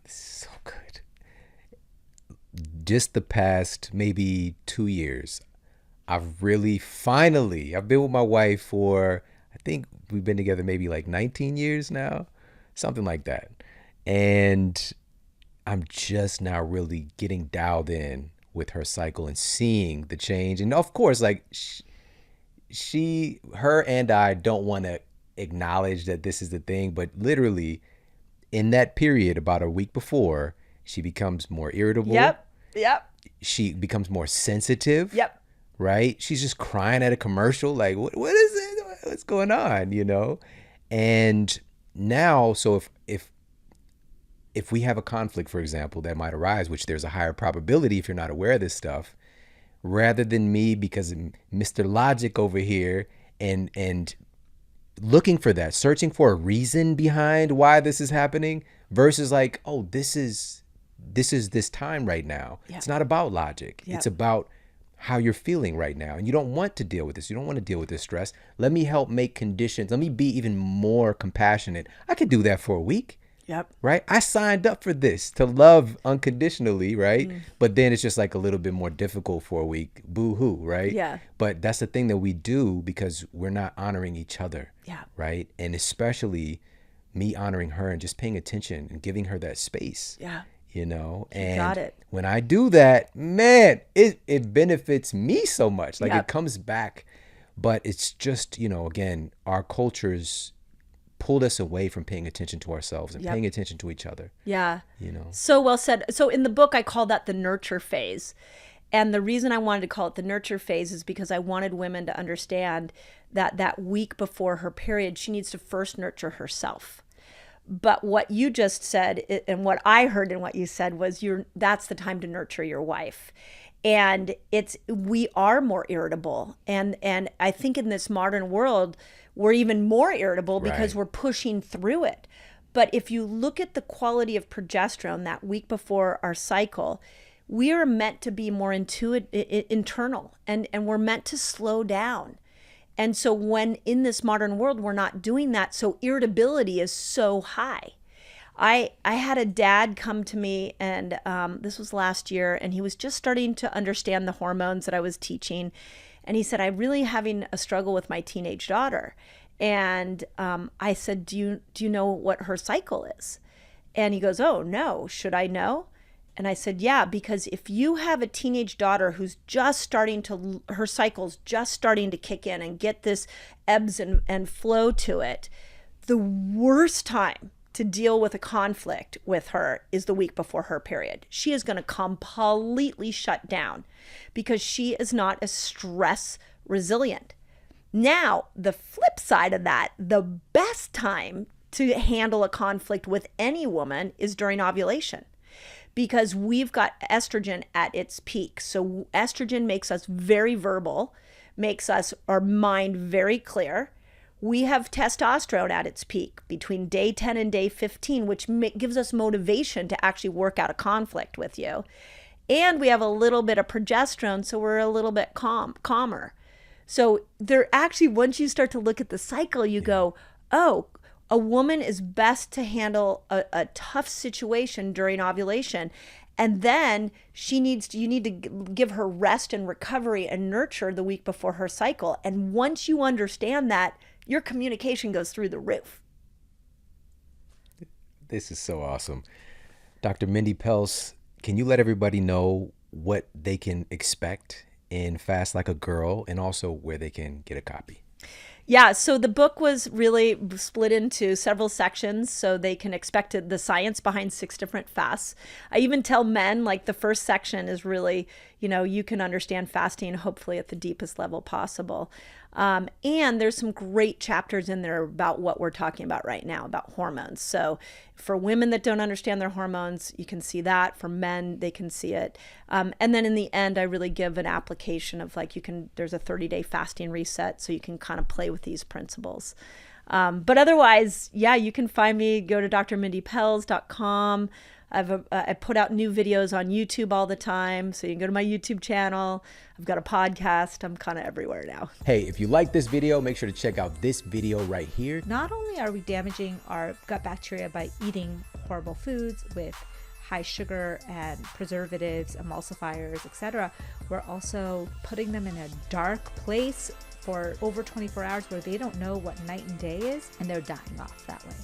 This is so good. Just the past maybe 2 years, I've been with my wife for, I think we've been together maybe like 19 years now, something like that. And I'm just now really getting dialed in with her cycle and seeing the change. And of course, like her and I don't want to acknowledge that this is the thing, but literally in that period, about a week before, she becomes more irritable. Yep. She becomes more sensitive. Yep. Right? She's just crying at a commercial. Like, what is it? What's going on? You know? And now, so if we have a conflict, for example, that might arise, which there's a higher probability if you're not aware of this stuff, rather than me, because Mr. Logic over here and looking for that, searching for a reason behind why this is happening, versus like, oh, this is this time right now. Yep. It's not about logic. Yep. It's about how you're feeling right now. And you don't want to deal with this. You don't want to deal with this stress. Let me help make conditions. Let me be even more compassionate. I could do that for a week. Yep. Right? I signed up for this, to love unconditionally, right? But then it's just like a little bit more difficult for a week. Boo-hoo, right? Yeah. But that's the thing that we do because we're not honoring each other. Yeah. Right? And especially me honoring her and just paying attention and giving her that space. Yeah. You know, and got it. When I do that, man, it benefits me so much. Like, Yep. It comes back. But it's just, you know, again, our cultures pulled us away from paying attention to ourselves and Yep. paying attention to each other. Yeah. You know. So well said. So in the book, I call that the nurture phase. And the reason I wanted to call it the nurture phase is because I wanted women to understand that that week before her period, she needs to first nurture herself. But what you just said, and what I heard in what you said, was that's the time to nurture your wife. And we are more irritable. And I think in this modern world, we're even more irritable because we're pushing through it. But if you look at the quality of progesterone that week before our cycle, we are meant to be more internal, and we're meant to slow down. And so when in this modern world, we're not doing that, so irritability is so high. I had a dad come to me, and this was last year, and he was just starting to understand the hormones that I was teaching. And he said, I'm really having a struggle with my teenage daughter. And I said, do you know what her cycle is? And he goes, oh, no, should I know? And I said, yeah, because if you have a teenage daughter who's her cycle's just starting to kick in and get this ebbs and flow to it, the worst time to deal with a conflict with her is the week before her period. She is going to completely shut down because she is not as stress resilient. Now, the flip side of that, the best time to handle a conflict with any woman is during ovulation, because we've got estrogen at its peak. So estrogen makes us very verbal, makes our mind very clear. We have testosterone at its peak between day 10 and day 15, which gives us motivation to actually work out a conflict with you. And we have a little bit of progesterone, so we're a little bit calmer. So once you start to look at the cycle, you go, oh, a woman is best to handle a tough situation during ovulation. And then you need to give her rest and recovery and nurture the week before her cycle. And once you understand that, your communication goes through the roof. This is so awesome. Dr. Mindy Pelz, can you let everybody know what they can expect in Fast Like a Girl, and also where they can get a copy? Yeah, so the book was really split into several sections so they can expect the science behind 6 different fasts. I even tell men, like, the first section is really, you can understand fasting hopefully at the deepest level possible. And there's some great chapters in there about what we're talking about right now, about hormones. So for women that don't understand their hormones, you can see that. For men, they can see it. And then in the end, I really give an application of there's a 30-day fasting reset, so you can kind of play with these principles. But otherwise, you can find me, go to drmindypelz.com. I put out new videos on YouTube all the time, so you can go to my YouTube channel. I've got a podcast. I'm kind of everywhere now. Hey, if you like this video, make sure to check out this video right here. Not only are we damaging our gut bacteria by eating horrible foods with high sugar and preservatives, emulsifiers, etc., we're also putting them in a dark place for over 24 hours where they don't know what night and day is, and they're dying off that way.